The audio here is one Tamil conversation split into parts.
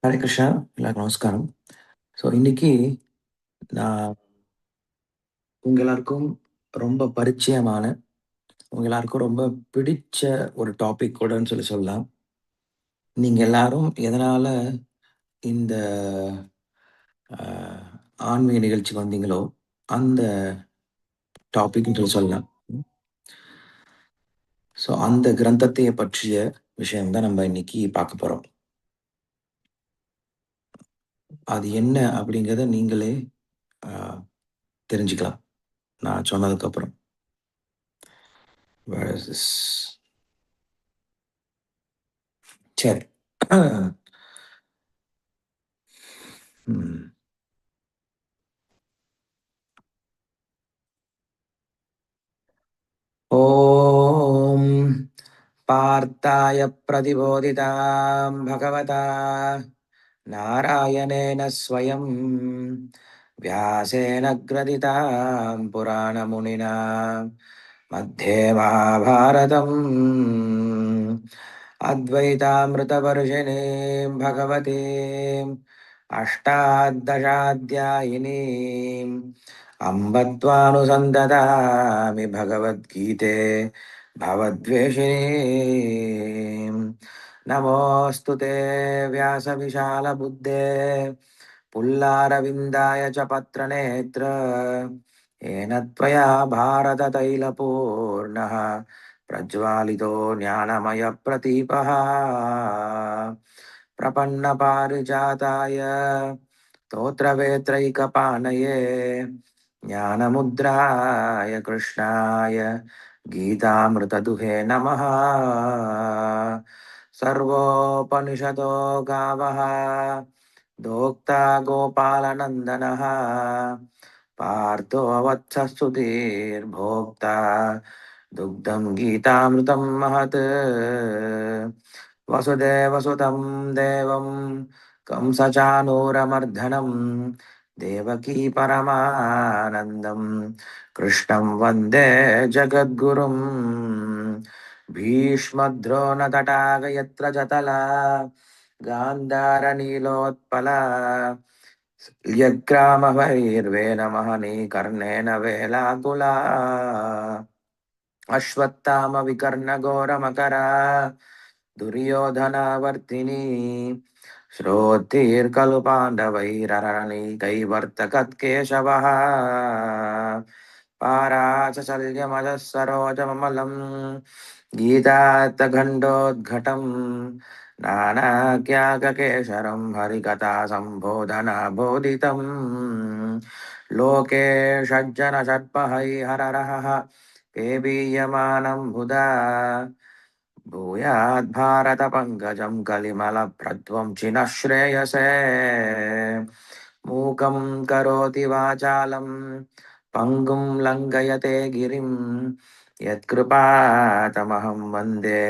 ஹரே கிருஷ்ணா, எல்லாருக்கும் நமஸ்காரம். ஸோ இன்னைக்கு நான் உங்க எல்லாருக்கும் ரொம்ப பரிச்சயமான, உங்க எல்லாருக்கும் ரொம்ப பிடிச்ச ஒரு டாபிக் கூடன்னு சொல்லலாம். நீங்க எல்லாரும் எதனால இந்த ஆன்மீக நிகழ்ச்சிக்கு வந்தீங்களோ, அந்த டாபிக்னு சொல்லலாம். ஸோ அந்த கிரந்தத்தை பற்றிய விஷயம் தான் நம்ம இன்னைக்கு பார்க்க போறோம். அது என்ன அப்படிங்கிறத நீங்களே ஆஹ், தெரிஞ்சுக்கலாம் நான் சொன்னதுக்கு அப்புறம். Where is this? சரி. ம். ॐ पार्थाय प्रतिबोधितां भगवता नारायणेन स्वयं व्यासेन ग्रथितां पुराणमुनिना मध्ये महाभारतम् अद्वैतामृतवर्षिणीं भगवतीम् अष्टादशाध्यायिनीम् अम्ब त्वानुसन्ददामि भगवद्गीते भवद्वेषिणीम् नमोऽस्तु ते व्यासविशालबुद्धे पुल्लारविन्दाय च पत्रनेत्र येन त्वया भारततैलपूर्णः प्रज्वालितो ज्ञानमयप्रदीपः प्रपन्नपारिजाताय स्तोत्रवेत्रैकपाणये ज्ञानमुद्राय कृष्णाय गीतामृतदुहे नमः। सर्वोपनिषदो गावः दोक्ता गोपालनन्दनः पार्थो वत्सस्तुतिर्भोक्ता दुग्धं गीतामृतं महत् वसुदेवसुतं देवं कंसचानूरमर्दनं देवकी परमानन्दं कृष्णं वन्दे जगद्गुरुं भीष्मद्रोणतटाकयत्र जतला गान्धारनीलोत्पला यग्रामवैर्वेनमहनी कर्णेन वेलाकुला अश्वत्थामविकर्णघोरमकरा दुर्योधनावर्तिनी श्रोत्तिर्खलु पाण्डवैररणैकैवर्तकत्केशवः पाराचशल्यमलः सरोजममलं गीतार्थगण्डोद्घटम् नानाज्ञाककेशरं हरिकथा सम्बोधना बोधितम् लोके षड्जन षट्पहैहररः पेबीयमानं बुधा भूयाद्भारतपङ्कजं कलिमलप्रध्वं चिनः श्रेयसे मूकं करोति वाचालं पङ्गुं लङ्घयते गिरिं यत्कृपातमहं वन्दे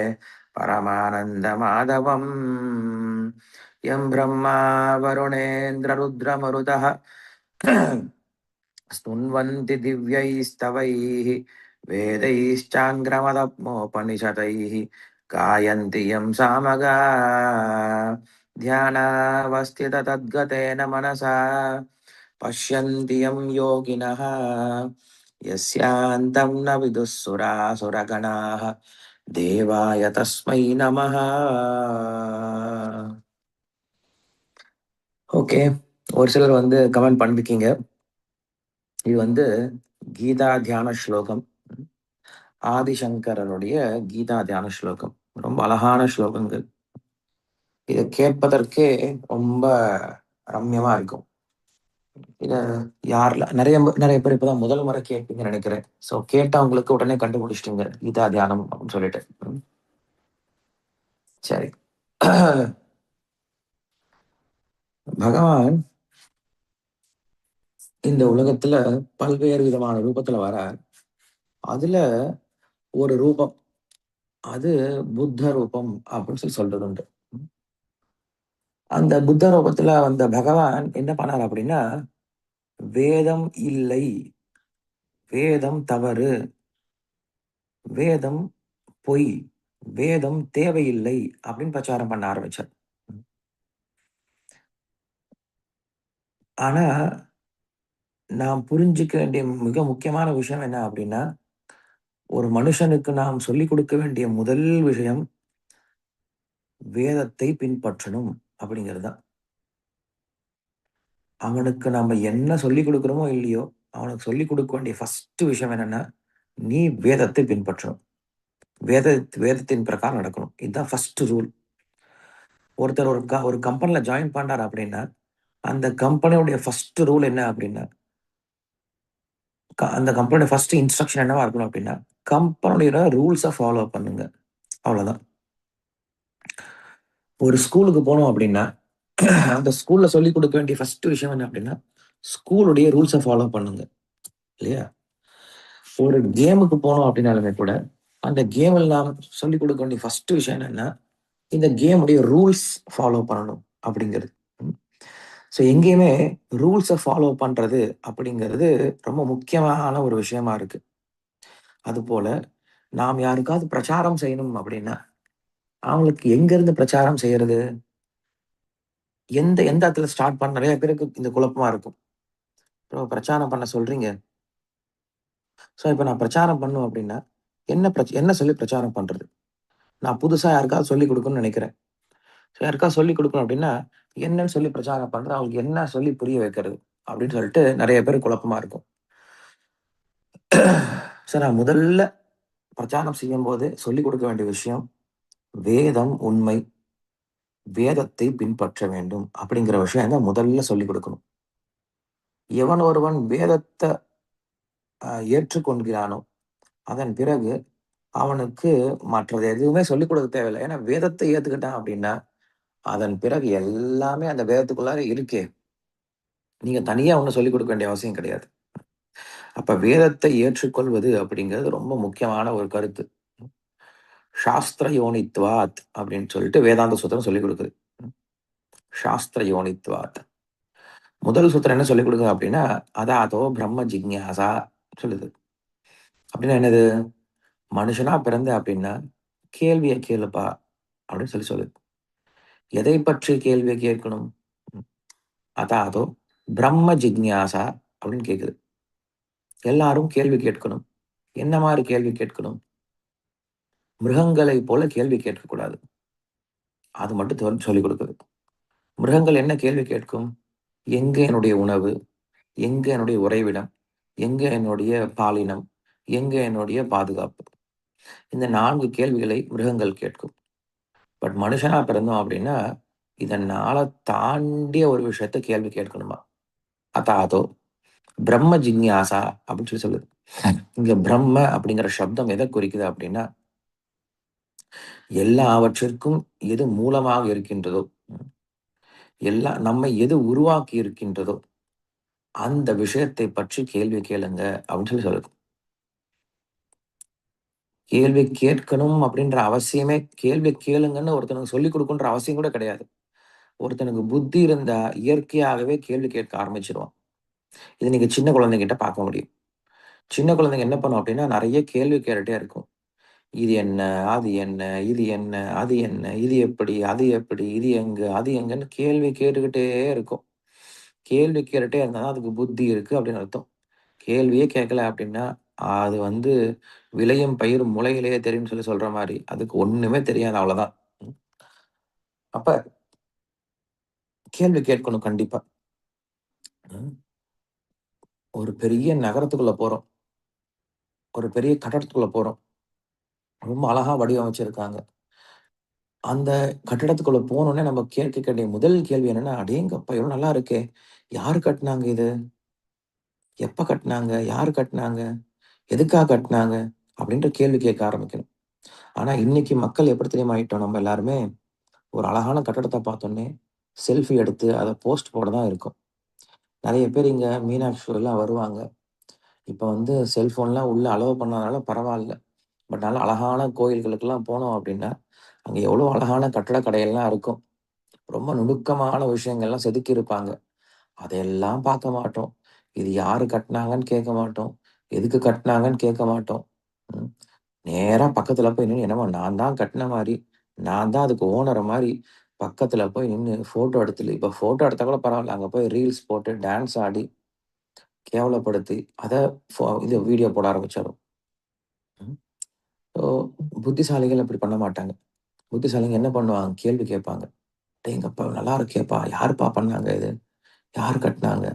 परमानन्दमाधवम् यं ब्रह्मा वरुणेन्द्ररुद्रमरुतः स्तुन्वन्ति दिव्यैस्तवैः वेदैश्चाङ्ग्रमदप्मोपनिषदैः गायन्ति यं सामगा ध्यानावस्थिततद्गतेन मनसा पश्यन्ति यं योगिनः यस्यान्तं न विदुःसुरासुरगणाः देवाय तस्मै नमः. ஓகே, ஒரு சிலர் கமெண்ட் பண்ணிருக்கீங்க. இது கீதா தியான ஸ்லோகம், ஆதிசங்கரனுடைய கீதா தியான ஸ்லோகம். ரொம்ப அழகான ஸ்லோகங்கள். இதை கேட்பதற்கே ரொம்ப ரம்யமா இருக்கும். இத யார்ல நிறைய நிறைய பேர் இப்பதான் முதல் முறை கேட்பீங்கன்னு நினைக்கிறேன். ஸோ கேட்டவங்களுக்கு உடனே கண்டுபிடிச்சிட்டீங்க கீதா தியானம் அப்படின்னு சொல்லிட்டு. சரி. பகவான் இந்த உலகத்துல பல்வேறு விதமான ரூபத்துல வரார். அதுல ஒரு ரூபம், அது புத்த ரூபம் அப்படின்னு சொல்றது உண்டு. அந்த புத்த ரூபத்துல வந்த பகவான் என்ன பண்ணார் அப்படின்னா, வேதம் இல்லை, வேதம் தவறு, வேதம் பொய், வேதம் தேவையில்லை அப்படின்னு பிரச்சாரம் பண்ண ஆரம்பிச்சார். ஆனா நாம் புரிஞ்சுக்க வேண்டிய மிக முக்கியமான விஷயம் என்ன அப்படின்னா, ஒரு மனுஷனுக்கு நாம் சொல்லிக் கொடுக்க வேண்டிய முதல் விஷயம் வேதத்தை பின்பற்றணும் அப்படிங்கிறது தான். அவனுக்கு நம்ம என்ன சொல்லிக் கொடுக்கிறோமோ இல்லையோ, அவனுக்கு சொல்லிக் கொடுக்க வேண்டிய ஃபர்ஸ்ட் விஷயம் என்னன்னா, நீ வேதத்தை பின்பற்றணும். வேத வேதத்தின் பிரகாரம் நடக்கணும். இதுதான் ஃபர்ஸ்ட் ரூல். ஒருத்தர் ஒரு கம்பெனில ஜாயின் பண்றாரு அப்படின்னா, அந்த கம்பெனியுடைய ஃபர்ஸ்ட் ரூல் என்ன அப்படின்னா, அந்த கம்பெனியோட ஃபர்ஸ்ட் இன்ஸ்ட்ரக்ஷன் என்னவா இருக்கணும் அப்படின்னா, கம்பெனியோட ரூல்ஸ ஃபாலோ பண்ணுங்க. அவ்வளோதான். ஒரு ஸ்கூலுக்கு போனோம் அப்படின்னா, அந்த ஸ்கூல்ல சொல்லிக் கொடுக்க வேண்டிய ஃபர்ஸ்ட் விஷயம் என்ன அப்படின்னா, ஸ்கூலுடைய ரூல்ஸ ஃபாலோ பண்ணுங்க. இல்லையா? ஒரு கேமுக்கு போனோம் அப்படின்னாலுமே கூட, அந்த கேம்ல நாம் சொல்லிக் கொடுக்க வேண்டிய ஃபர்ஸ்ட் விஷயம் என்னன்னா, இந்த கேமுடைய ரூல்ஸ் ஃபாலோ பண்ணணும் அப்படிங்கிறது. ம். ஸோ எங்கேயுமே ரூல்ஸ ஃபாலோ பண்றது அப்படிங்கிறது ரொம்ப முக்கியமான ஒரு விஷயமா இருக்கு. அதுபோல நாம் யாருக்காவது பிரச்சாரம் செய்யணும் அப்படின்னா, அவங்களுக்கு எங்கேருந்து பிரச்சாரம் செய்யறது? எந்த இடத்துல ஸ்டார்ட் பண்ண நெறைய பேருக்கு இந்த குழப்பமா இருக்கும். இப்போ பிரச்சாரம் பண்ண சொல்றீங்க. ஸோ இப்ப நான் பிரச்சாரம் பண்ணணும் அப்படின்னா, என்ன சொல்லி பிரச்சாரம் பண்றது? நான் புதுசா யாருக்காவது சொல்லிக் குடுக்கணும்னு நெனைக்கிறேன். ஸோ யாருக்காவது சொல்லிக் குடுக்கணும் அப்படின்னா, என்னன்னு சொல்லி பிரச்சாரம் பண்றது? அவங்களுக்கு என்ன சொல்லி புரிய வைக்கிறது? அப்படின்னு சொல்லிட்டு நெறைய பேருக்கு குழப்பமா இருக்கும். ஸோ நான் முதல்ல பிரச்சாரம் செய்யும்போது சொல்லிக் குடுக்க வேண்டிய விஷயம், வேதம் உண்மை. வேதத்தை பின்பற்ற வேண்டும். அப்படிங்கிற விஷயம் தான் முதல்ல சொல்லிக் குடுக்கணும். எவன் ஒருவன் வேதத்த ஏற்றுக்கொள்கிறானோ, அதன் பிறகு அவனுக்கு மற்றது எதுவுமே சொல்லிக் கொடுக்க தேவையில்ல. ஏன்னா வேதத்தை ஏத்துக்கிட்டான் அப்படின்னா, அதன் பிறகு எல்லாமே அந்த வேதத்துக்குள்ளார இருக்கே. நீங்க தனியா ஒண்ணும் சொல்லிக் கொடுக்க வேண்டிய அவசியம் கிடையாது. அப்ப வேதத்தை ஏற்றுக்கொள்வது அப்படிங்கிறது ரொம்ப முக்கியமான ஒரு கருத்து. சாஸ்திர யோனித்வாத் அப்படின்னு சொல்லிட்டு வேதாந்த சூத்திரம் சொல்லிக் கொடுக்குது. சாஸ்திர யோனித்வாத். முதல் சூத்திரம் என்ன சொல்லிக் கொடுக்குது அப்படின்னா, அதாதோ பிரம்ம ஜிக்ஞாசா சொல்லுது. அப்படின்னா என்னது? மனுஷனா பிறந்த அப்படின்னா, கேள்விய கேளுப்பா அப்படின்னு சொல்லுது. எதை பற்றி கேள்விய கேட்கணும்? ம். அதாதோ பிரம்ம ஜிக்ஞாசா அப்படின்னு கேக்குது. எல்லாரும் கேள்வி கேட்கணும். என்ன மாரி கேள்வி கேட்கணும்? மிருகங்களைப் போல கேள்வி கேட்கக்கூடாது. அது மட்டும் சொல்லிக் கொடுக்குது. மிருகங்கள் என்ன கேள்வி கேட்கும்? எங்க என்னுடைய உணவு? எங்க என்னுடைய உறைவிடம்? எங்க என்னுடைய பாலினம்? எங்க என்னுடைய பாதுகாப்பு? இந்த 4 கேள்விகளை மிருகங்கள் கேட்கும். பட் மனுஷனா பிறந்தோம் அப்படின்னா, இதனால தாண்டிய ஒரு விஷயத்த கேள்வி கேட்கணுமா? அதாதோ பிரம்ம ஜிக்ஞாசா அப்படின்னு சொல்லுது. இங்க பிரம்ம அப்படிங்கிற சப்தம் எதை குறிக்குது அப்படின்னா, எல்லாவற்றிற்கும் எது மூலமாக இருக்கின்றதோ, நம்மை எது உருவாக்கி இருக்கின்றதோ, அந்த விஷயத்தை பற்றி கேள்வி கேளுங்க அப்படின்னு சொல்லுது. கேள்வி கேட்கணும் அப்படின்ற அவசியமே கேள்வி கேளுங்கன்னு ஒருத்தனுக்கு சொல்லிக் குடுக்கணுன்ற அவசியம் கூட கிடையாது. ஒருத்தனுக்கு புத்தி இருந்தா இயற்கையாகவே கேள்வி கேட்க ஆரம்பிச்சுருவான். இது நீங்க சின்ன குழந்தைகிட்ட பார்க்க முடியும். சின்ன குழந்தைங்க என்ன பண்ணும் அப்படின்னா, நெறைய கேள்வி கேட்டுட்டே இருக்கும். இது என்ன? அது என்ன? இது என்ன? அது என்ன? இது எப்படி? அது எப்படி? இது எங்க? அது எங்கன்னு கேள்வி கேட்டுக்கிட்டே இருக்கும். கேள்வி கேட்டுட்டே இருந்தா தான் அதுக்கு புத்தி இருக்கு அப்படின்னு அர்த்தம். கேள்வியே கேட்கல அப்படின்னா, அது வந்து "விளையும் பயிர் முளையிலேயே தெரியும்ன்னு" சொல்ற மாரி, அதுக்கு ஒண்ணுமே தெரியாது அவ்வளோதான். ம். அப்ப கேள்வி கேட்கணும் கண்டிப்பா. ம். ஒரு பெரிய நகரத்துக்குள்ள போறோம். ஒரு பெரிய கட்டடத்துக்குள்ள போறோம். ரொம்ப அழகா வடிவமைச்சிருக்காங்க. அந்த கட்டடத்துக்குள்ள போனோனே நம்ம கேட்க வேண்டிய முதல் கேள்வி என்னன்னா, "அடேங்கப்பா! எவ்வளோ நல்லா இருக்கே! யாரு கட்டுனாங்க இது? எப்ப கட்டுனாங்க? யாரு கட்டுனாங்க? எதுக்காக கட்டுனாங்க?" அப்படின்ற கேள்வி கேட்க ஆரம்பிக்கணும். ஆனா இன்னைக்கு மக்கள் எப்படி தெரியுமா ஆயிட்டோம் நம்ம எல்லாருமே? ஒரு அழகான கட்டடத்த பார்த்தோனே, செல்ஃபி எடுத்து அத போஸ்ட் போட தான் இருக்கோம். நெறைய பேர் இங்க மீனாட்சி எல்லாம் வருவாங்க. இப்ப வந்து செல்ஃபோன்லாம் உள்ள அலோவ் பண்ணாதனால பரவால்ல. பட் நல்ல அழகான கோயில்களுக்கெல்லாம் போனோம் அப்படின்னா, அங்க எவ்வளோ அழகான கட்டடக்கலையெல்லாம் இருக்கும். ரொம்ப நுணுக்கமான விஷயங்கள்லாம் செதுக்கியிருப்பாங்க. அதையெல்லாம் பார்க்க மாட்டோம். இது யாரு கட்டுனாங்கன்னு கேட்க மாட்டோம். எதுக்கு கட்டுனாங்கன்னு கேட்க மாட்டோம். ம். நேரா பக்கத்துல போய் நின்னு என்னமோ நான் தான் கட்டுன மாரி, நான் தான் அதுக்கு ஓனரு மாரி பக்கத்துல போய் நின்னு ஃபோட்டோ எடுத்துட்டு இப்ப ஃபோட்டோ எடுத்தா கூட பரவால்ல. அங்க போய் ரீல்ஸ் போட்டு, டான்ஸ் ஆடி, கேவலப்படுத்தி, அத இது வீடியோ போட ஆரம்பிச்சாரு. ம். ஸோ புத்திசாலிகள் அப்படி பண்ண மாட்டாங்க. புத்திசாலிங்க என்ன பண்ணுவாங்க? கேள்வி கேட்பாங்க. "அடேங்கப்பா! நல்லா இருக்கேப்பா! யாருப்பா பண்ணாங்க இது? யார் கட்டுனாங்க?"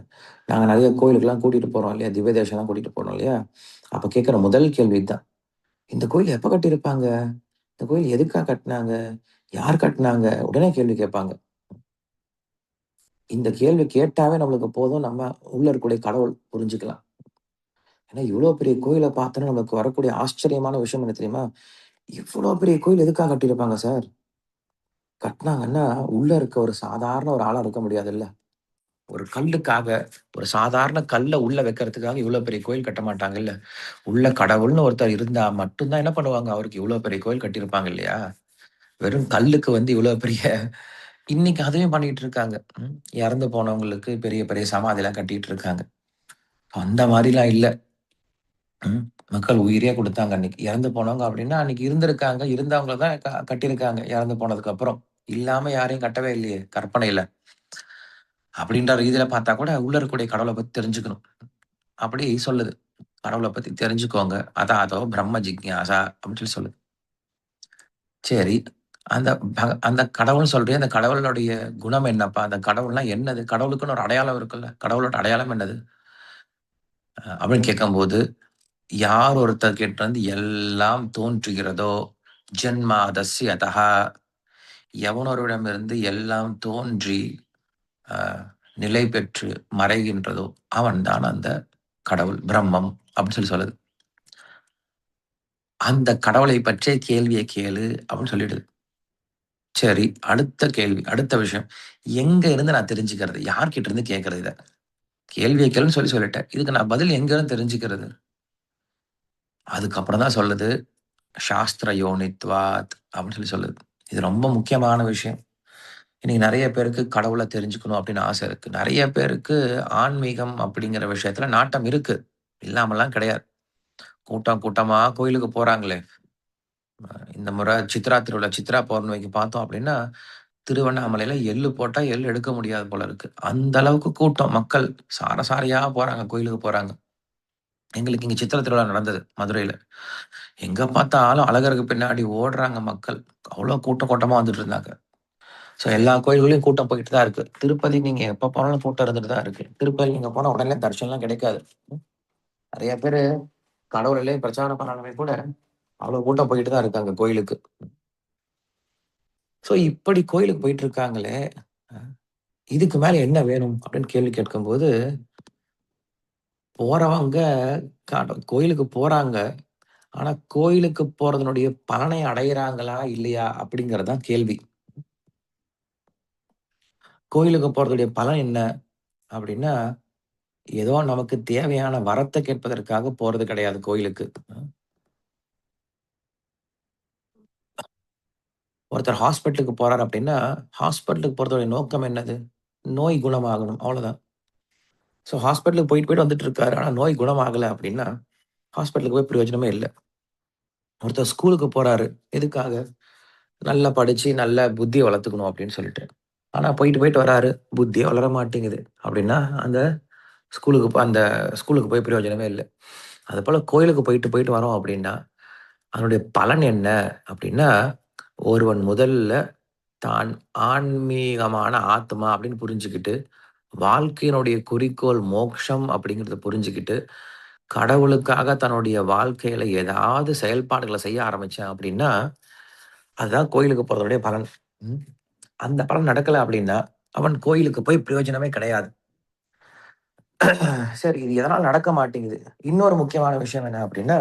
நாங்க நெறைய கோயிலுக்குலாம் கூட்டிட்டு போறோம் இல்லையா? திவ்ய தேசம்லாம் கூட்டிட்டு போறோம் இல்லையா? அப்ப கேட்கிற முதல் கேள்வி இதான். "இந்த கோயில் எப்ப கட்டியிருப்பாங்க? இந்த கோயில் எதுக்காக கட்டுனாங்க? யார் கட்டுனாங்க?" உடனே கேள்வி கேட்பாங்க. இந்த கேள்வி கேட்டாவே நம்மளுக்கு போதும். நம்ம உள்ள இருக்கக்கூடிய கடவுள் புரிஞ்சுக்கலாம். ஏன்னா, இவ்ளோ பெரிய கோயில பார்த்தோனே நமக்கு வரக்கூடிய ஆச்சரியமான விஷயம் என்ன தெரியுமா? இவ்ளோ பெரிய கோயில் எதுக்காக கட்டியிருப்பாங்க சார்? கட்டுனாங்கன்னா, உள்ள இருக்க ஒரு சாதாரண ஒரு ஆளா இருக்க முடியாதுல்ல. ஒரு கல்லுக்காக, ஒரு சாதாரண கல்ல உள்ள வைக்கிறதுக்காக இவ்ளோ பெரிய கோயில் கட்ட மாட்டாங்கல்ல. உள்ள கடவுள்னு ஒருத்தர் இருந்தா மட்டும் தான் என்ன பண்ணுவாங்க, அவருக்கு இவ்ளோ பெரிய கோயில் கட்டியிருப்பாங்க இல்லையா? வெறும் கல்லுக்கு வந்து இவ்ளோ பெரிய இன்னைக்கு அதையும் பண்ணிட்டு இருக்காங்க. ம். இறந்து போனவங்களுக்கு பெரிய பெரிய சமாதிலாம் கட்டிட்டு இருக்காங்க. அந்த மாரிலாம் இல்ல. ம். மக்கள் உயிரே குடுத்தாங்க அன்னைக்கு. இறந்து போனவங்க அப்டின்னா, அன்னைக்கு இருந்திருக்காங்க. இருந்தவங்கள தான் கட்டியிருக்காங்க. இறந்து போனதுக்கு அப்புறம். இல்லாம யாரையும் கட்டவே இல்லையே! கற்பனையில. அப்டின்ற ரீதியில பார்த்தா கூட, உள்ள இருக்கக்கூடிய கடவுள பத்தி தெரிஞ்சுக்கணும். அப்படி சொல்லுது. கடவுள பத்தி தெரிஞ்சுக்கோங்க. அதான் அதோ பிரம்ம ஜிக்ஞாசா அப்டின்னு சொல்லி சொல்லுது. சரி. அந்த அந்த கடவுள்னு சொல்றியே, அந்த கடவுளுடைய குணம் என்னப்பா? அந்த கடவுள்னா என்னது? கடவுளுக்குன்னு ஒரு அடையாளம் இருக்குல்ல. கடவுளோட அடையாளம் என்னது? அப்படின்னு கேட்கும்போது, யார் ஒருத்தர் கிட்ட இருந்து எல்லாம் தோன்றுகிறதோ, ஜன்மாதஸ்ய அதஹ எவனொருவரிடமிருந்து எல்லாம் தோன்றி, அ நிலை பெற்று மறைகின்றதோ, அவன் தான் அந்த கடவுள், பிரம்மம் அப்படின்னு சொல்லி சொல்லுது. அந்த கடவுளை பற்றிய கேள்விய கேளு அப்படின்னு சொல்லிடுது. சரி, அடுத்த கேள்வி, அடுத்த விஷயம். எங்க இருந்து நான் தெரிஞ்சுக்கிறது? யார்கிட்ட இருந்து கேட்கிறது இத? கேள்விய கேளுன்னு சொல்லிட்டேன். இதுக்கு நான் பதில் எங்க இருந்து தெரிஞ்சுக்கிறது? அதுக்கப்புறம் தான் சொல்லுது, சாஸ்திர யோனித்வாத் அப்படின்னு சொல்லுது. இது ரொம்ப முக்கியமான விஷயம். இன்னைக்கு நெறைய பேருக்கு கடவுள தெரிஞ்சுக்கணும் அப்படின்னு ஆசை இருக்கு. நெறைய பேருக்கு ஆன்மீகம் அப்படிங்கிற விஷயத்துல நாட்டம் இருக்கு. இல்லாமல்லாம் கிடையாது. கூட்டம் கூட்டமா கோயிலுக்கு போறாங்களே! இந்த முறை சித்ரா திருவிழா, சித்ரா பௌர்ணமிக்கு பார்த்தோம் அப்படின்னா, திருவண்ணாமலையில எள்ளு போட்டா எள்ளு எடுக்க முடியாது போல இருக்கு. அந்த அளவுக்கு கூட்டம் மக்கள் சார சாரையா போறாங்க, கோயிலுக்கு போறாங்க. எங்களுக்கு இங்க சித்திரை திருவிழா நடந்தது மதுரையில. எங்க பார்த்தாலும் அழகருக்கு பின்னாடி ஓடுறாங்க மக்கள். அவ்ளோ கூட்டம் கூட்டமா வந்துட்டு இருந்தாங்க. ஸோ எல்லா கோயில்கள்லயும் கூட்டம் போயிட்டு தான் இருக்கு. திருப்பதி நீங்க எப்ப போனாலும் கூட்டம் இருந்துட்டு தான் இருக்கு. திருப்பதி நீங்க போனா உடனே தரிசனம்லாம் கிடைக்காது. நெறைய பேரு கடவுளையே பிரச்சாரம் பண்ணாலுமே கூட, அவ்வளோ கூட்டம் போயிட்டு தான் இருக்காங்க கோயிலுக்கு. ஸோ இப்படி கோயிலுக்கு போயிட்டு இருக்காங்களே, அ இதுக்கு மேல என்ன வேணும்? அப்படின்னு கேள்வி கேட்கும்போது, போறவங்க கோயிலுக்கு போறாங்க. ஆனா கோயிலுக்கு போறதனுடைய பலனை அடையறாங்களா? இல்லையா? அப்படிங்கிறது தான் கேள்வி. கோயிலுக்கு போறதுடைய பலன் என்ன? அப்படின்னா, ஏதோ நமக்கு தேவையான வரத்த கேட்பதற்காக போறது கிடையாது கோயிலுக்கு. ஒருத்தர் ஹாஸ்பிட்டலுக்கு போறாரு அப்படின்னா, ஹாஸ்பிட்டலுக்கு போறதோட நோக்கம் என்னது? நோய் குணமாகணும். அவ்வளோதான். ஸோ ஹாஸ்பிட்டலுக்கு போயிட்டு, போயிட்டு வந்துட்டு இருக்காரு. ஆனா நோய் குணமாகல அப்படின்னா, ஹாஸ்பிட்டலுக்கு போய் பிரயோஜனமே இல்ல. ஒருத்தர் ஸ்கூலுக்கு போறாரு. எதுக்காக? நல்லா படிச்சு, நல்ல புத்திய வளர்த்துக்கணும் அப்படின்னு சொல்லிட்டு. ஆனா போயிட்டு, போயிட்டு வராரு. புத்தியே வளர மாட்டேங்குது. அப்படின்னா, அந்த ஸ்கூலுக்கு போய் பிரயோஜனமே இல்ல. அதுபோல கோயிலுக்கு போயிட்டு, போயிட்டு வரோம் அப்படின்னா, அதனுடைய பலன் என்ன அப்படின்னா, ஒருவன் முதல்ல தான் ஆன்மீகமான ஆத்மா அப்படின்னு புரிஞ்சுகிட்டு, வாழ்க்கையினுடைய குறிக்கோள் மோக்ஷம் அப்படிங்கிறத புரிஞ்சுகிட்டு, கடவுளுக்காக தன்னுடைய வாழ்க்கையில ஏதாவது செயல்பாடுகள செய்ய ஆரம்பிச்சான் அப்படின்னா, அதுதான் கோயிலுக்கு போறதனுடைய பலன். ம். அந்த பலன் நடக்கல அப்படின்னா, அவன் கோயிலுக்கு போய் பிரயோஜனமே கிடையாது. சரி இது எதனால நடக்க மாட்டேங்குது? இன்னொரு முக்கியமான விஷயம் என்ன அப்படின்னா,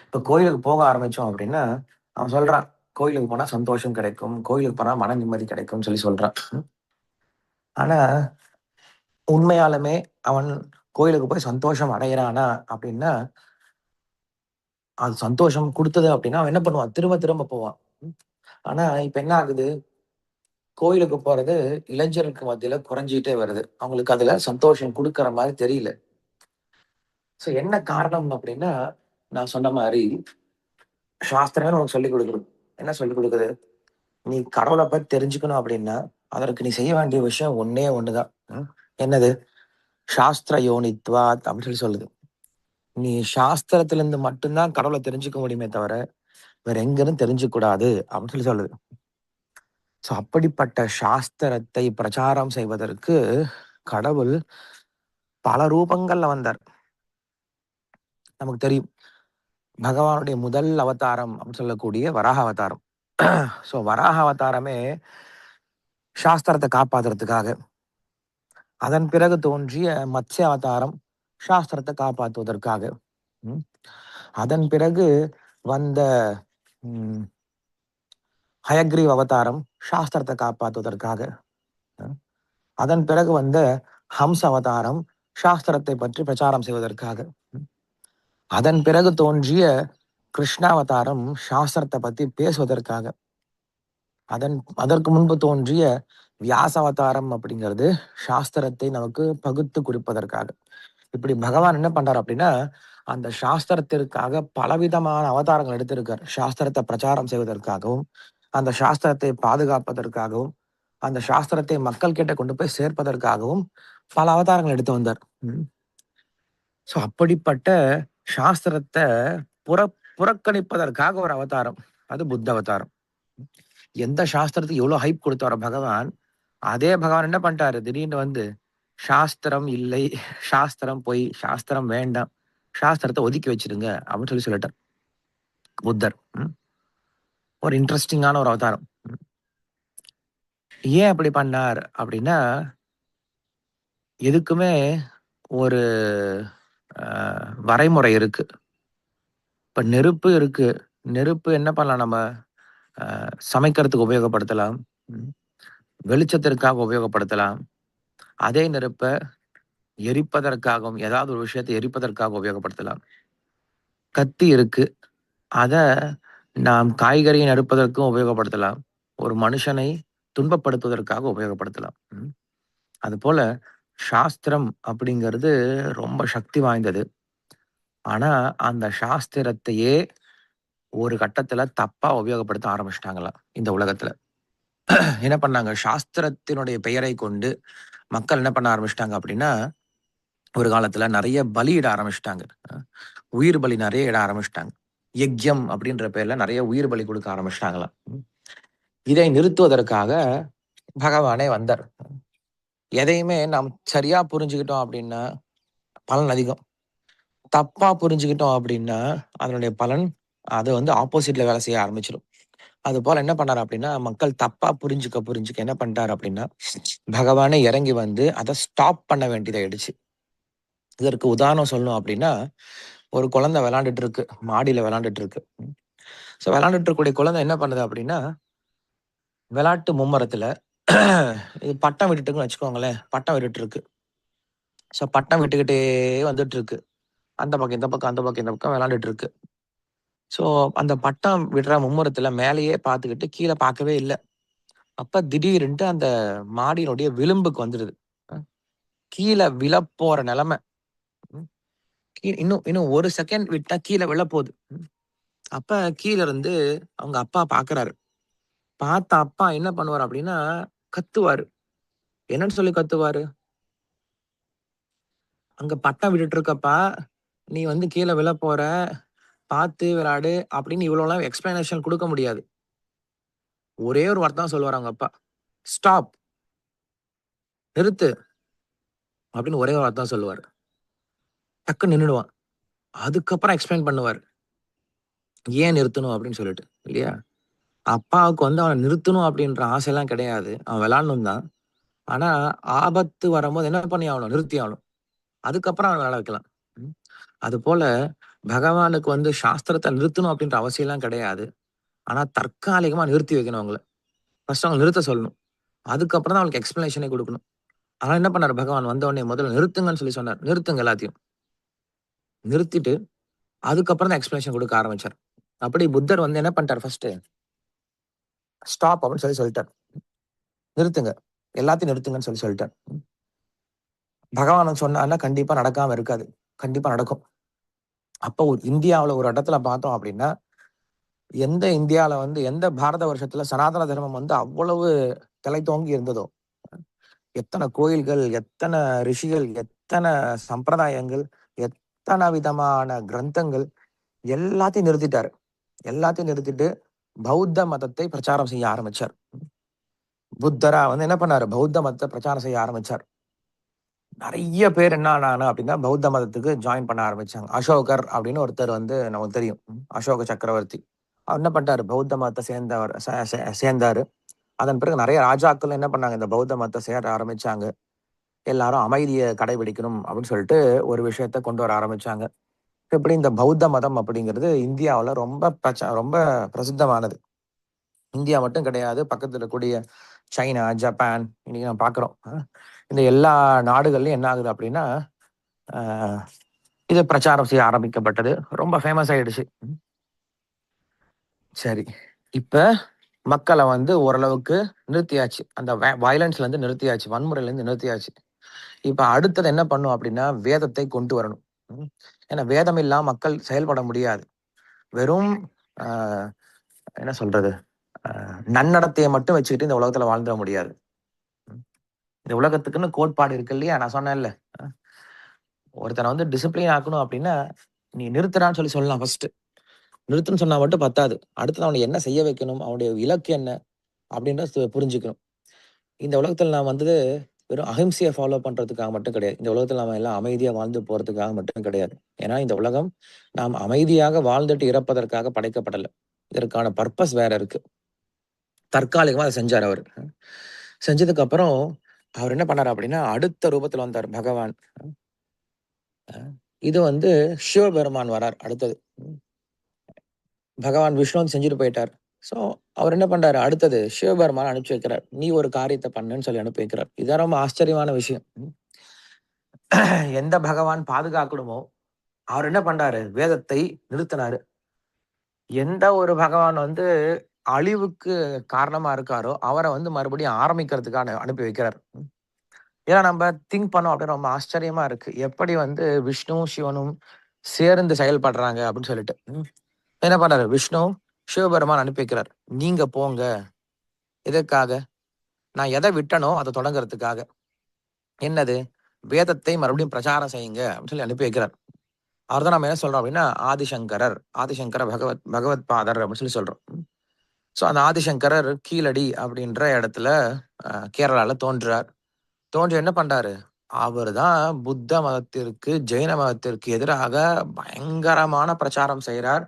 இப்ப கோயிலுக்கு போக ஆரம்பிச்சோம் அப்படின்னா, அவன் சொல்றான், "கோயிலுக்கு போனா சந்தோஷம் கிடைக்கும். கோயிலுக்கு போனா மன நிம்மதி கிடைக்கும்னு" சொல்றான். ஆனா, உண்மையாலுமே அவன் கோயிலுக்கு போய் சந்தோஷம் அடையறானா அப்படின்னா, அது சந்தோஷம் குடுத்தது அப்படின்னா, அவன் என்ன பண்ணுவான்? திரும்ப திரும்ப போவான். ம். ஆனா, இப்ப என்ன ஆகுது? கோயிலுக்கு போறது இளைஞருக்கு மத்தியில குறைஞ்சுகிட்டே வருது. அவங்களுக்கு அதுல சந்தோஷம் குடுக்குற மாரி தெரியல. ஸோ என்ன காரணம் அப்படின்னா, நான் சொன்ன மாரி சாஸ்திரமே நமக்கு சொல்லிக் குடுக்குது. என்ன சொல்லிக் குடுக்குது? நீ கடவுளை பத்தி தெரிஞ்சுக்கணும் அப்படின்னா அதற்கு நீ செய்ய வேண்டிய விஷயம் ஒன்னே ஒண்ணுதான். என்னது? சாஸ்திர யோனித்வாத் அப்படின்னு சொல்லுது. நீ சாஸ்திரத்திலிருந்து மட்டும்தான் கடவுளை தெரிஞ்சுக்க முடியுமே தவிர வேற எங்கிருந்து தெரிஞ்சுக்க கூடாது அப்படின்னு சொல்லுது. ஸோ அப்படிப்பட்ட சாஸ்திரத்தை பிரச்சாரம் செய்வதற்கு கடவுள் பல ரூபங்கள்ல வந்தார். நமக்கு தெரியும், பகவானுடைய முதல் அவதாரம் அப்படின்னு சொல்லக்கூடிய வராக அவதாரம். ஸோ வராக அவதாரமே சாஸ்திரத்தை காப்பாத்துறதுக்காக. அதன் பிறகு தோன்றிய மத்ஸ்ய அவதாரம் சாஸ்திரத்தை காப்பாற்றுவதற்காக. ம். அதன் பிறகு வந்த ம், ஹயக்ரீவ் அவதாரம் சாஸ்திரத்தை காப்பாற்றுவதற்காக. அதன் பிறகு வந்த ஹம்ச அவதாரம் சாஸ்திரத்தை பற்றி பிரச்சாரம் செய்வதற்காக. அதன் பிறகு தோன்றிய கிருஷ்ணாவதாரம் சாஸ்திரத்தை பத்தி பேசுவதற்காக. அதற்கு முன்பு தோன்றிய வியாசாவதாரம் அப்படிங்கிறது சாஸ்திரத்தை நமக்கு பகுத்து கொடுப்பதற்காக. இப்படி பகவான் என்ன பண்றாரு அப்படின்னா, அந்த சாஸ்திரத்திற்காக பலவிதமான அவதாரங்கள் எடுத்திருக்கார். சாஸ்திரத்தை பிரச்சாரம் செய்வதற்காகவும், அந்த சாஸ்திரத்தை பாதுகாப்பதற்காகவும், அந்த சாஸ்திரத்தை மக்கள் கிட்ட கொண்டு போய் சேர்ப்பதற்காகவும் பல அவதாரங்கள் எடுத்து வந்தார். ஸோ அப்படிப்பட்ட சாஸ்திரத்தை புற புறக்கணிப்பதற்காக ஒரு அவதாரம், அது புத்த அவதாரம். எந்த சாஸ்திரத்துக்கு எவ்வளவு ஹைப் கொடுத்தாரோ பகவான், அதே பகவான் என்ன பண்ணிட்டாரு, திடீர்னு வந்து சாஸ்திரம் இல்லை, சாஸ்திரம் பொய், சாஸ்திரம் வேண்டாம், சாஸ்திரத்தை ஒதுக்கி வச்சிருங்க அப்படின்னு சொல்லிட்டார் புத்தர். ஒரு இன்ட்ரெஸ்டிங்கான ஒரு அவதாரம். ஏன் அப்படி பண்ணார் அப்படின்னா, எதுக்குமே ஒரு வரைமுறை இருக்கு. இப்ப நெருப்பு இருக்கு. நெருப்பு என்ன பண்ணலாம் நம்ம? சமைக்கிறதுக்கு உபயோகப்படுத்தலாம். வெளிச்சத்திற்காக உபயோகப்படுத்தலாம். அதே நெருப்ப எரிப்பதற்காகவும், ஏதாவது ஒரு விஷயத்தை எரிப்பதற்காக உபயோகப்படுத்தலாம். கத்தி இருக்கு. அத நாம் காய்கறியை நறுப்பதற்கும் உபயோகப்படுத்தலாம். ஒரு மனுஷனை துன்பப்படுத்துவதற்காக உபயோகப்படுத்தலாம். அதுபோல சாஸ்திரம் அப்படிங்கிறது ரொம்ப சக்தி வாய்ந்தது. ஆனா அந்த சாஸ்திரத்தையே ஒரு கட்டத்துல தப்பா உபயோகப்படுத்த ஆரம்பிச்சிட்டாங்களாம் இந்த உலகத்துல. என்ன பண்ணாங்க? சாஸ்திரத்தினுடைய பெயரை கொண்டு மக்கள் என்ன பண்ண ஆரம்பிச்சிட்டாங்க அப்படின்னா, ஒரு காலத்துல நிறைய பலியிட ஆரம்பிச்சிட்டாங்க. உயிர் பலி நிறைய இட ஆரம்பிச்சிட்டாங்க. யக்ஞம் அப்படின்ற பேர்ல நிறைய உயிர் பலி கொடுக்க ஆரம்பிச்சிட்டாங்களாம். இதை நிறுத்துவதற்காக பகவானே வந்தார். எதையுமே நாம் சரியா புரிஞ்சுக்கிட்டோம் அப்படின்னா பலன் அதிகம். தப்பா புரிஞ்சுக்கிட்டோம் அப்படின்னா அதனுடைய பலன் அது வந்து ஆப்போசிட்ல வேலை செய்ய ஆரம்பிச்சிடும். அது போல என்ன பண்ணாரு அப்படின்னா, மக்கள் தப்பா புரிஞ்சுக்க என்ன பண்ணிட்டாரு அப்படின்னா, பகவானே இறங்கி வந்து அதை ஸ்டாப் பண்ண வேண்டியதாயிடுச்சு. இதற்கு உதாரணம் சொல்லணும் அப்படின்னா, ஒரு குழந்தை விளையாண்டுட்டு இருக்கு, மாடியில விளையாண்டுட்டு இருக்கு. ஸோ விளையாண்டுட்டு இருக்கக்கூடிய குழந்தை என்ன பண்ணுது அப்படின்னா, விளையாட்டு மும்மரத்துல இது பட்டம் விட்டுட்டு இருக்குன்னு வச்சுக்கோங்களேன். பட்டம் விட்டுட்டு இருக்கு. ஸோ பட்டம் விட்டுக்கிட்டே வந்துட்டு இருக்கு. அந்த பக்கம் இந்த பக்கம், அந்த பக்கம் இந்த பக்கம் விளையாண்டுட்டு இருக்கு. ஸோ அந்த பட்டம் விடுற மும்முரத்துல மேலேயே பார்த்துக்கிட்டு கீழே பார்க்கவே இல்லை. அப்ப திடீர்னுட்டு அந்த மாடியினுடைய விளிம்புக்கு வந்துடுது. கீழே விழப்போற நிலைமை. இன்னும் இன்னும் ஒரு செகண்ட் விட்டா கீழே விழப்போகுது. அப்ப கீழ இருந்து அவங்க அப்பா பாக்குறாரு. பார்த்த அப்பா என்ன பண்ணுவாரு அப்படின்னா, கத்துவாரு. என்னன்னு சொல்லி கத்துவாரு? அங்க பட்டம் விட்டுட்டு இருக்கப்பா, நீ வந்து கீழ விழப்போற, பார்த்து விளையாடு அப்படின்னு இவ்வளோலாம் எக்ஸ்பிளனேஷன் குடுக்க முடியாது. ஒரே ஒரு வார்த்தை தான் சொல்லுவாரு அவங்க அப்பா. ஸ்டாப். நிறுத்து. அப்படின்னு ஒரே ஒரு வார்த்தை தான் சொல்லுவாரு. டக்குன்னு நின்னுடுவான். அதுக்கப்புறம் எக்ஸ்பிளைன் பண்ணுவாரு. ஏன் நிறுத்தணும் அப்படின்னு சொல்லிட்டு. இல்லையா? அப்பாவுக்கு வந்து அவன நிறுத்தணும் அப்படின்ற ஆசைலாம் கிடையாது. அவன் விளையாடணும் தான். ஆனா, ஆபத்து வரும்போது என்ன பண்ணி ஆகணும்? நிறுத்தி ஆகணும். அதுக்கப்புறம் அவன விளையாட வைக்கலாம். ம். அதுபோல பகவானுக்கு வந்து சாஸ்திரத்த நிறுத்தணும் அப்படின்ற அவசியம்லாம் கிடையாது. ஆனா, தற்காலிகமா நிறுத்தி வைக்கணும் அவங்கள. ஃபர்ஸ்ட் அவங்கள நிறுத்த சொல்லணும். அதுக்கப்புறம் தான் அவங்களுக்கு எக்ஸ்ப்ளனேஷனே குடுக்கணும். ஆனா என்ன பண்ணாரு பகவான் வந்தவுடனே முதல்ல நிறுத்துங்கன்னு சொல்லி சொன்னார். நிறுத்துங்க எல்லாத்தையும். நிறுத்திட்டு, அதுக்கப்புறம் தான் எக்ஸ்ப்ளனேஷன் குடுக்க ஆரம்பிச்சார். அப்படி புத்தர் வந்து என்ன பண்ணிட்டார் ஃபர்ஸ்ட்டு? ஸ்டாப் அப்படின்னு சொல்லிட்டார். நிறுத்துங்க. எல்லாத்தையும் நிறுத்துங்கன்னு சொல்லிட்டார். பகவான் சொன்னார்னா கண்டிப்பா நடக்காம இருக்காது. கண்டிப்பா நடக்கும். அப்போ இந்தியாவுல ஒரு இடத்துல பார்த்தோம் அப்படின்னா, எந்த இந்தியால எந்த பாரத வருஷத்துல சனாதன தர்மம் அவ்வளவு தலைத்தோங்கி இருந்ததோ, எத்தனை கோயில்கள், எத்தனை ரிஷிகள், எத்தனை சம்பிரதாயங்கள், எத்தனை விதமான கிரந்தங்கள் எல்லாத்தையும் நிறுத்திட்டாரு. எல்லாத்தையும் நிறுத்திட்டு பௌத்த மதத்தை பிரச்சாரம் செய்ய ஆரம்பிச்சார். புத்தரா என்ன பண்ணாரு? பௌத்த மதத்தை பிரச்சாரம் செய்ய ஆரம்பிச்சார். நிறைய பேர் என்ன ஆனாங்க அப்படின்னா பௌத்த மதத்துக்கு ஜாயின் பண்ண ஆரம்பிச்சாங்க. அசோகர் அப்படின்னு ஒருத்தர் நமக்கு தெரியும். அசோக சக்கரவர்த்தி. அவர் என்ன பண்ணிட்டாரு? பௌத்த மதத்தை சேர்ந்தாரு. அதன் பிறகு நிறைய ராஜாக்கள் என்ன பண்ணாங்க? இந்த பௌத்த மதத்தை சேர ஆரம்பிச்சாங்க. எல்லாரும் அமைதியை கடைபிடிக்கணும் அப்படின்னு சொல்லிட்டு ஒரு விஷயத்த கொண்டு வர ஆரம்பிச்சாங்க. இப்படி இந்த பௌத்த மதம் அப்படிங்கிறது இந்தியாவில் ரொம்ப பிரசித்தமானது. இந்தியா மட்டும் கிடையாது, பக்கத்துல இருக்கக்கூடிய சைனா, ஜப்பான், இன்னைக்கு நம்ம பார்க்குறோம். இந்த எல்லா நாடுகள்லையும் என்ன ஆகுது அப்படின்னா இது பிரச்சாரம் செய்ய ஆரம்பிக்கப்பட்டது. ரொம்ப ஃபேமஸ் ஆயிடுச்சு. சரி, இப்ப மக்களை ஓரளவுக்கு நிறுத்தியாச்சு. அந்த வயலன்ஸ்ல இருந்து நிறுத்தியாச்சு, வன்முறையில இருந்து நிறுத்தியாச்சு. இப்ப அடுத்தது என்ன பண்ணும் அப்படின்னா வேதத்தை கொண்டு வரணும். ஏன்னா வேதம் இல்லாம மக்கள் செயல்பட முடியாது. வெறும் என்ன சொல்றது, நன்னடத்தையை மட்டும் வச்சுக்கிட்டு இந்த உலகத்துல வாழ்ந்துட முடியாது. இந்த உலகத்துக்குன்னு கோட்பாடு இருக்கு இல்லையா? நான் சொன்னேன்ல, ஒருத்தனை டிசிப்ளின் ஆக்கணும் அப்படின்னா நீ நிறுத்துறான்னு சொல்லலாம். ஃபர்ஸ்ட் நிறுத்துன்னு சொன்னா மட்டும் பத்தாது. அடுத்தது அவனை என்ன செய்ய வைக்கணும், அவனுடைய இலக்கு என்ன அப்படின்றத புரிஞ்சுக்கணும். இந்த உலகத்தில் நான் வெறும் அஹிம்சையை ஃபாலோ பண்றதுக்காக மட்டும் கிடையாது. இந்த உலகத்தில் நாம எல்லாம் அமைதியா வாழ்ந்து போறதுக்காக மட்டும் கிடையாது. ஏன்னா இந்த உலகம் நாம் அமைதியாக வாழ்ந்துட்டு இறப்பதற்காக படைக்கப்படலை. இதற்கான பர்பஸ் வேற இருக்கு. தற்காலிகமா அதை செஞ்சார் அவர். செஞ்சதுக்கு அப்புறம் அவர் என்ன பண்ணார் அப்படின்னா அடுத்த ரூபத்துல வந்தார் பகவான். இது சிவபெருமான் வரார் அடுத்தது. பகவான் விஷ்ணு செஞ்சுட்டு போயிட்டார். ஸோ அவர் என்ன பண்றாரு? அடுத்தது சிவபெருமான் அனுப்பிச்சு வைக்கிறார். நீ ஒரு காரியத்தை பண்ணுன்னு சொல்லி அனுப்பி வைக்கிறார். இதான் ரொம்ப ஆச்சரியமான விஷயம். எந்த பகவான் பாதுகாக்கணுமோ அவர் என்ன பண்றாரு? வேதத்தை நிறுத்தினாரு. எந்த ஒரு பகவான் அழிவுக்கு காரணமா இருக்காரோ அவரை மறுபடியும் ஆரம்பிக்கிறதுக்கான அனுப்பி வைக்கிறார். ஏன்னா நம்ம திங்க் பண்ணோம் அப்படின்னு ரொம்ப ஆச்சரியமா இருக்கு. எப்படி விஷ்ணுவும் சிவனும் சேர்ந்து செயல்படுறாங்க அப்படின்னு சொல்லிட்டு என்ன பண்றாரு? விஷ்ணு சிவபெருமான் அனுப்பி வைக்கிறார். நீங்க போங்க. எதற்காக? நான் எதை விட்டனோ அதை தொடங்குறதுக்காக. என்னது? வேதத்தை மறுபடியும் பிரச்சாரம் செய்யுங்க அப்படின்னு சொல்லி அனுப்பி வைக்கிறார். அவர் தான் நம்ம என்ன சொல்றோம் அப்படின்னா ஆதிசங்கர பகவத் பாதர் அப்படின்னு சொல்லி சொல்றோம். ஸோ அந்த ஆதிசங்கரர் கீழடி அப்படின்ற இடத்துல கேரளால தோன்றுறார். தோன்றி என்ன பண்றாரு? அவர் தான் புத்த மதத்திற்கு, ஜெயின மதத்திற்கு எதிராக பயங்கரமான பிரச்சாரம் செய்கிறார்.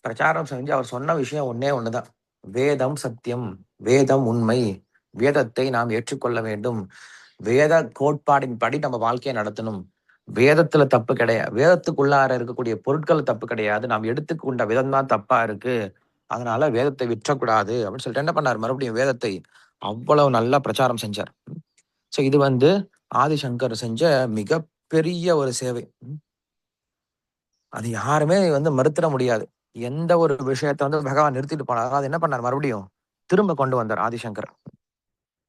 பிரச்சாரம் செஞ்சு அவர் சொன்ன விஷயம் ஒன்னே ஒண்ணுதான். வேதம் சத்தியம், வேதம் உண்மை, வேதத்தை நாம் ஏற்றுக்கொள்ள வேண்டும், வேத கோட்பாடின் படி நம்ம வாழ்க்கையை நடத்தணும், வேதத்துல தப்பு கிடையாது, வேதத்துக்குள்ளார இருக்கக்கூடிய பொருட்கள் தப்பு கிடையாது, நாம் எடுத்துக்கொண்ட விதம் தான் தப்பா இருக்கு, அதனால வேதத்தை விற்றக்கூடாது அப்படின்னு சொல்லிட்டு என்ன பண்ணார்? மறுபடியும் வேதத்தை அவ்வளவு நல்லா பிரச்சாரம் செஞ்சார். ஸோ இது ஆதிசங்கர் செஞ்ச மிகப்பெரிய ஒரு சேவை. அது யாருமே மறுத்திட முடியாது. எந்த ஒரு விஷயத்த பகவான் நிறுத்திட்டு போனாரோ அது என்ன பண்ணார்? மறுபடியும் திரும்ப கொண்டு வந்தார் ஆதிசங்கர்.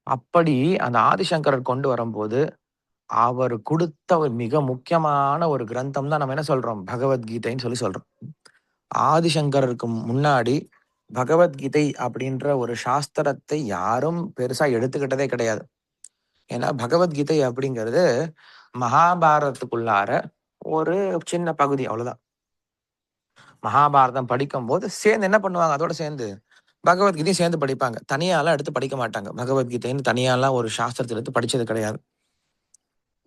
அப்படி அந்த ஆதிசங்கரர் கொண்டு வரும்போது அவர் கொடுத்த ஒரு மிக முக்கியமான ஒரு கிரந்தம் தான் நம்ம என்ன சொல்றோம்? பகவத்கீதைன்னு சொல்லி சொல்றோம். ஆதிசங்கருக்கு முன்னாடி பகவத்கீதை அப்படின்ற ஒரு சாஸ்திரத்தை யாரும் பெருசா எடுத்துக்கிட்டதே கிடையாது. ஏன்னா பகவத்கீதை அப்படிங்கிறது மகாபாரதத்துக்குள்ளார ஒரு சின்ன பகுதி, அவ்வளவுதான். மகாபாரதம் படிக்கும் போது சேர்ந்து என்ன பண்ணுவாங்க? அதோட சேர்ந்து பகவத்கீதையும் சேர்ந்து படிப்பாங்க. தனியாலாம் எடுத்து படிக்க மாட்டாங்க. பகவத்கீதைன்னு தனியாலாம் ஒரு சாஸ்திரத்தை எடுத்து படிச்சது கிடையாது.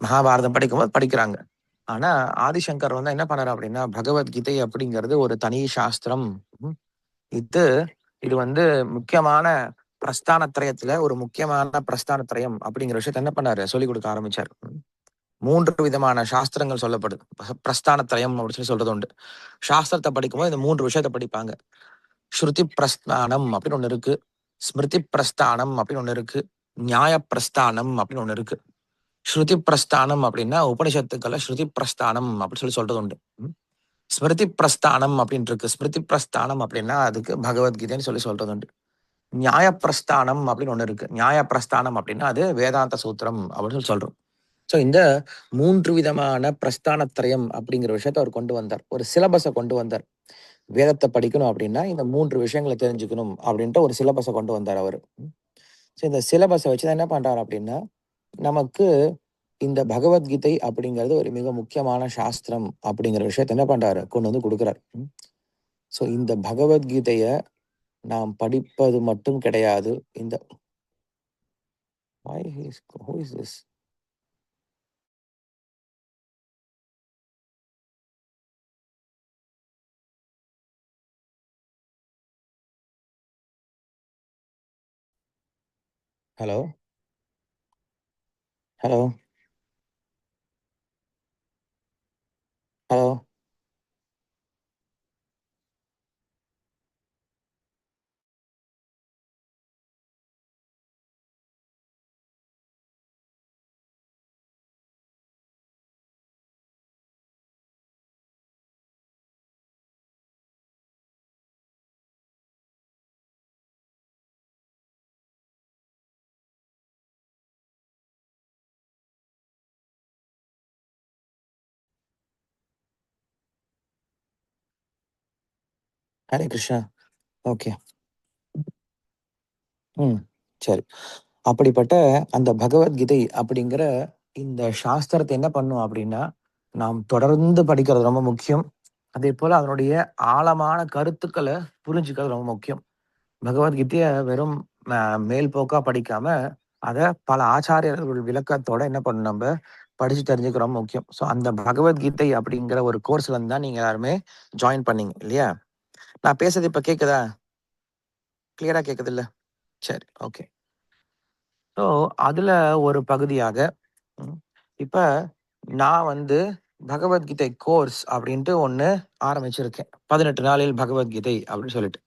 மகாபாரதம் படிக்கும்போது படிக்கிறாங்க. ஆனா ஆதிசங்கர் என்ன பண்ணாரு அப்படின்னா பகவத்கீதை அப்படிங்கிறது ஒரு தனி சாஸ்திரம். இது இது முக்கியமான பிரஸ்தானத்திரயத்துல ஒரு முக்கியமான பிரஸ்தானத்திரயம் அப்படிங்கிற விஷயத்த என்ன பண்ணாரு? சொல்லிக் கொடுக்க ஆரம்பிச்சார். 3 விதமான சாஸ்திரங்கள் சொல்லப்படுது. பிரஸ்தானத்திரயம் அப்படின்னு சொல்லி சொல்றது உண்டு. சாஸ்திரத்தை படிக்கும்போது இந்த 3 விஷயத்த படிப்பாங்க. ஸ்ருதி பிரஸ்தானம் அப்படின்னு ஒண்ணு இருக்கு, ஸ்மிருதி பிரஸ்தானம் அப்படின்னு ஒண்ணு இருக்கு, நியாய பிரஸ்தானம் அப்படின்னு ஒண்ணு இருக்கு. ஸ்ருதி பிரஸ்தானம் அப்படின்னா உபனிஷத்துக்களை ஸ்ருதி பிரஸ்தானம் அப்படின்னு சொல்லி சொல்றது உண்டு. ஸ்மிருதி பிரஸ்தானம் அப்படின்னு இருக்கு. ஸ்மிருதி பிரஸ்தானம் அப்படின்னா அதுக்கு பகவத்கீதைன்னு சொல்லி சொல்றது உண்டு. நியாய பிரஸ்தானம் அப்படின்னு ஒண்ணு இருக்கு. நியாய பிரஸ்தானம் அப்படின்னா அது வேதாந்த சூத்திரம் அப்படின்னு சொல்லி சொல்றோம். ஸோ இந்த 3 விதமான பிரஸ்தானத்திரயம் அப்படிங்கிற விஷயத்த அவர் கொண்டு வந்தார். ஒரு சிலபஸை கொண்டு வந்தார். வேதத்தை படிக்கணும் அப்படின்னா இந்த 3 விஷயங்கள தெரிஞ்சுக்கணும் அப்படின்ட்டு ஒரு சிலபஸ கொண்டு வந்தாரு அவரு. ஸோ இந்த சிலபஸ வச்சு தான் என்ன பண்றாரு அப்படின்னா, நமக்கு இந்த பகவத்கீதை அப்படிங்கிறது ஒரு மிக முக்கியமான சாஸ்திரம் அப்படிங்கிற விஷயத்த என்ன பண்றாரு? கொண்டு வந்து குடுக்குறார். ஸோ இந்த பகவத்கீதைய நாம் படிப்பது மட்டும் கிடையாது. இந்த why he is who is this? Hello, hello, hello. Hare Krishna. Okay. ம். சரி. அப்படிப்பட்ட அந்த பகவத்கீதை அப்படிங்கிற இந்த சாஸ்திரத்த என்ன பண்ணும் அப்படின்னா, நாம் தொடர்ந்து படிக்கிறது ரொம்ப முக்கியம். அதேபோல அதனுடைய ஆழமான கருத்துக்கள புரிஞ்சுக்கிறது ரொம்ப முக்கியம். பகவத்கீதைய வெறும் ம மேல் போக்கா படிக்காம, அத பல ஆச்சாரியர்கள் விளக்கத்தோட என்ன பண்ணணும் நம்ப படிச்சு தெரிஞ்சுக்க ரொம்ப முக்கியம். ஸோ அந்த பகவத்கீதை அப்படிங்கிற ஒரு கோர்ஸ்ல இருந்து தான் நீங்க எல்லாருமே ஜாயின் பண்ணீங்க இல்லையா? நான் பேசுறது இப்ப கேட்குதா? கிளியரா கேட்குதுல்ல? சரி. ஓகே. ஸோ அதுல ஒரு பகுதியாக ம். இப்ப நான் வந்து பகவத்கீதை கோர்ஸ் அப்படின்ட்டு ஒண்ணு ஆரம்பிச்சிருக்கேன். 18 நாளில் பகவத்கீதை அப்படின்னு சொல்லிட்டு.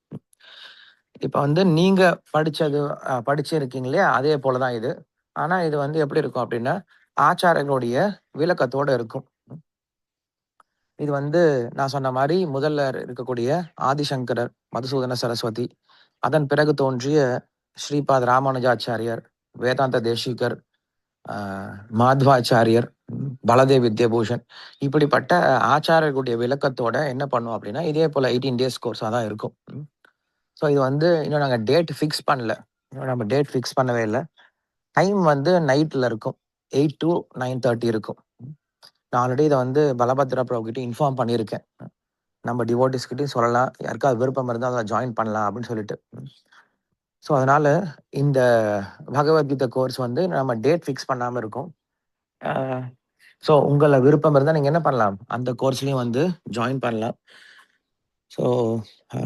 இப்ப வந்து நீங்க படிச்சது படிச்சிருக்கீங்க இல்லையா? அதே போல தான் இது. ஆனா இது வந்து எப்படி இருக்கும் அப்படின்னா, ஆச்சாரியர்களுடைய விளக்கத்தோட இருக்கும். இது வந்து நான் சொன்ன மாரி முதல்ல இருக்கக்கூடிய ஆதிசங்கரர், மதுசூதன சரஸ்வதி, அதன் பிறகு தோன்றிய ஸ்ரீபாத் ராமானுஜாச்சாரியார், வேதாந்த தேசிகர், ஆ மாத்வாச்சாரியர், பலதேவ் வித்யபூஷன் இப்படிப்பட்ட ஆச்சாரியர்களுடைய விளக்கத்தோட என்ன பண்ணுவோம் அப்படின்னா, இதே போல 18 டேஸ் கோர்ஸா தான் இருக்கும். ஸோ இது வந்து இன்னும் நாங்க டேட் ஃபிக்ஸ் பண்ணல. இன்னும் நம்ம டேட் ஃபிக்ஸ் பண்ணவே இல்ல. டைம் வந்து நைட்ல இருக்கும். 8 டூ 9:30 இருக்கும். நான் ஆல்ரெடி இத வந்து பலபத்ரா பிரபு கிட்ட இன்ஃபார்ம் பண்ணியிருக்கேன். நம்ம டிவோட்டீஸ் கிட்டயும் சொல்லலாம். யாருக்காவது விருப்பம் இருந்தா அதில ஜாயின் பண்ணலாம் அப்படின்னு சொல்லிட்டு. ஸோ அதனால இந்த பகவத்கீதை கோர்ஸ் வந்து நம்ம டேட் ஃபிக்ஸ் பண்ணாம இருக்கோம். ஆ ஸோ உங்கள விருப்பம் இருந்தா நீங்க என்ன பண்ணலாம்? அந்த கோர்ஸ்லயும் வந்து ஜாயின் பண்ணலாம். ஸோ அ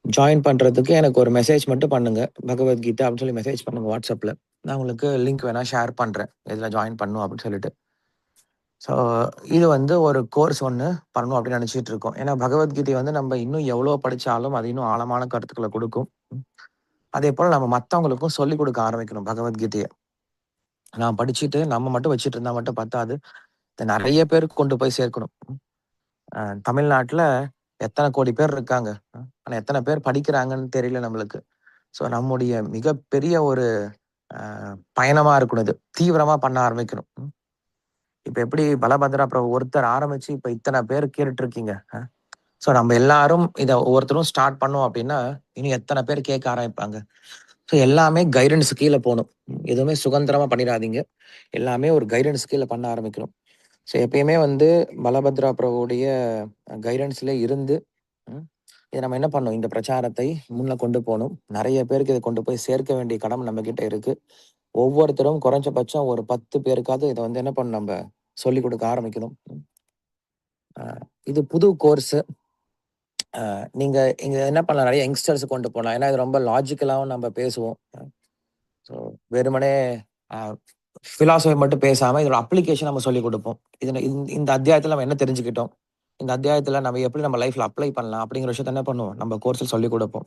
ஜாயின் பண்றதுக்கு எனக்கு ஒரு மெசேஜ் மட்டும் பண்ணுங்க. பகவத்கீதா அப்படின்னு சொல்லி மெசேஜ் பண்ணுங்க WhatsAppல. நான் உங்களுக்கு லிங்க் வேணா ஷேர் பண்றேன். எதுல ஜாயின் பண்ணணும் அப்படின்னு சொல்லிட்டு. ஸோ இது வந்து ஒரு கோர்ஸ் ஒண்ணு பண்ணணும் அப்படின்னு நினைச்சிட்டு இருக்கோம். ஏன்னா பகவத்கீதை வந்து நம்ம இன்னும் எவ்வளோ படிச்சாலும் அது இன்னும் ஆழமான கருத்துக்கள குடுக்கும். அதேபோல நம்ம மத்தவங்களுக்கும் சொல்லிக் குடுக்க ஆரம்பிக்கணும் பகவத்கீதைய. நான் படிச்சுட்டு நம்ம மட்டும் வச்சுட்டு இருந்தா மட்டும் பத்தாது. இத நெறைய பேருக்கு கொண்டு போய் சேர்க்கணும். தமிழ்நாட்டுல எத்தன கோடி பேர் இருக்காங்க. ஆனா எத்தன பேர் படிக்கிறாங்கன்னு தெரியல நம்மளுக்கு. ஸோ நம்முடைய மிகப்பெரிய ஒரு அ பயணமா இருக்கணும் இது. தீவிரமா பண்ண ஆரம்பிக்கணும். இப்ப எப்படி பலபத்ரா பிரபு ஒருத்தர் ஆரம்பிச்சு இப்ப இத்தன பேர் கேட்டுட்டு இருக்கீங்க. ஸோ நம்ம எல்லாரும் இத ஒவ்வொருத்தரும் ஸ்டார்ட் பண்ணோம் அப்படின்னா, இன்னும் எத்தன பேர் கேட்க ஆரம்பிப்பாங்க. ஸோ எல்லாமே கைடன்ஸ் கீழ போணும். எதுவுமே சுதந்திரமா பண்ணிறாதீங்க. எல்லாமே ஒரு கைடன்ஸ் கீழ பண்ண ஆரம்பிக்கணும். ஸோ எப்பயுமே வந்து பலபத்ரா பிரபுவுடைய கைடன்ஸ்ல இருந்து, ம் இத நம்ம என்ன பண்ணணும்? இந்த பிரச்சாரத்தை முன்ன கொண்டு போணும். நெறைய பேருக்கு இத கொண்டு போய் சேர்க்க வேண்டிய கடமை நம்மகிட்ட இருக்கு. ஒவ்வொருத்தரும் குறைஞ்சபட்சம் ஒரு 10 பேருக்காவது இத வந்து என்ன பண்ணணும் நம்ப சொல்லிக் குடுக்க ஆரம்பிக்கணும். அ இது புது கோர்ஸு. நீங்க இங்க என்ன பண்ணலாம்? நெறைய யங்ஸ்டர்ஸ கொண்டு போலாம். ஏன்னா இது ரொம்ப லாஜிக்கலாவும் நம்ம பேசுவோம். ஸோ வெறுமனே அ பிலாசபி மட்டும் பேசாம, இதோட அப்ளிகேஷன் நம்ம சொல்லிக் குடுப்போம். இதுல இந்த அத்தியாயத்துல நம்ம என்ன தெரிஞ்சுக்கிட்டோம்? இந்த அத்தியாயத்துல நம்ம எப்படி நம்ம லைஃப்ல அப்ளை பண்ணலாம்? அப்படிங்கிற விஷயத்த என்ன பண்ணுவோம்? நம்ம கோர்ஸ்ல சொல்லிக் குடுப்போம்.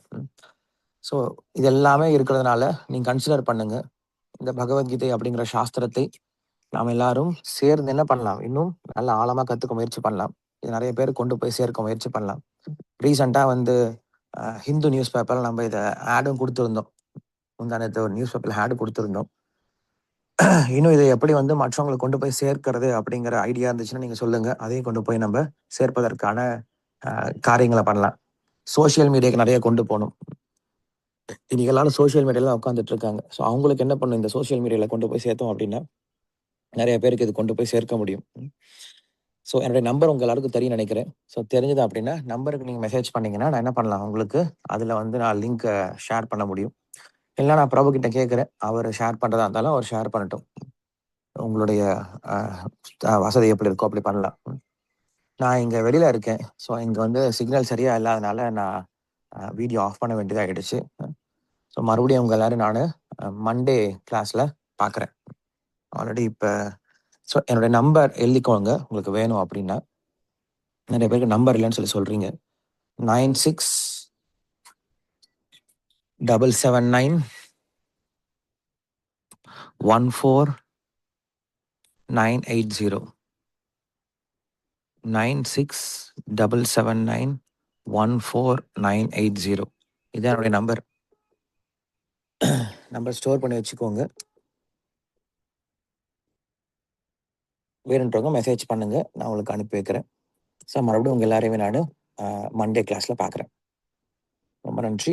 ஸோ இது எல்லாமே இருக்கிறதுனால நீங்க கன்சிடர் பண்ணுங்க. இந்த பகவத்கீதை அப்படிங்கிற சாஸ்திரத்தை நாம எல்லாரும் சேர்ந்து என்ன பண்ணலாம்? இன்னும் நல்ல ஆழமா கத்துக்க முயற்சி பண்ணலாம். இது நெறைய பேர் கொண்டு போய் சேர்க்க முயற்சி பண்ணலாம். ரீசென்ட்டா வந்து ஹிந்து நியூஸ் பேப்பர்ல நம்ம இத ஆடும் குடுத்திருந்தோம். முந்தா நேத்து ஒரு நியூஸ் பேப்பர்ல ஆட் குடுத்திருந்தோம். இன்னும் இத எப்படி வந்து மற்றவங்களுக்கு கொண்டு போய் சேர்க்கிறது அப்படிங்கிற ஐடியா இருந்துச்சுன்னா நீங்க சொல்லுங்க. அதையும் கொண்டு போய் நம்ப சேர்ப்பதற்கான காரியங்களை பண்ணலாம். சோஷியல் மீடியாவுக்கு நிறைய கொண்டு போகணும். இன்னைக்கு எல்லாரும் சோஷியல் மீடியால உட்காந்துட்டு இருக்காங்க. ஸோ அவங்களுக்கு என்ன பண்ணும், இந்த சோஷியல் மீடியால கொண்டு போய் சேர்த்தோம் அப்படின்னா நிறைய பேருக்கு இது கொண்டு போய் சேர்க்க முடியும். ஸோ என்னுடைய நம்பர் உங்க எல்லாருக்கும் தெரியும் நினைக்கிறேன். ஸோ தெரிஞ்சது அப்படின்னா நம்பருக்கு நீங்கள் மெசேஜ் பண்ணீங்கன்னா நான் என்ன பண்ணலாம், உங்களுக்கு அதில் வந்து நான் லிங்க்கை ஷேர் பண்ண முடியும். இல்லை நான் பிரபு கிட்ட கேட்குறேன், அவர் ஷேர் பண்ணுறதா இருந்தாலும் அவர் ஷேர் பண்ணட்டும். உங்களுடைய வசதி எப்படி இருக்கோ அப்படி பண்ணலாம். நான் இங்கே வெளியில் இருக்கேன். ஸோ இங்கே வந்து சிக்னல் சரியாக இல்லாதனால நான் வீடியோ ஆஃப் பண்ண வேண்டியதாக ஆகிடுச்சு. ஸோ மறுபடியும் உங்கள் எல்லாரும் நான் மண்டே கிளாஸில் பார்க்குறேன். ஆல்ரெடி இப்போ ஸோ என்னுடைய நம்பர் எழுதிக்கோங்க உங்களுக்கு வேணும் அப்படின்னா. நிறைய பேருக்கு நம்பர் இல்லைன்னு சொல்கிறீங்க. 9677914980. 9677914980. இதுதான் என்னுடைய நம்பர். நம்பர் ஸ்டோர் பண்ணி வச்சுக்கோங்க. வேணுன்றவங்க மெசேஜ் பண்ணுங்க, நான் உங்களுக்கு அனுப்பி வைக்கிறேன். ஸோ மறுபடியும் உங்கள் எல்லாரையுமே நான் மண்டே கிளாஸில் பார்க்குறேன். ரொம்ப நன்றி.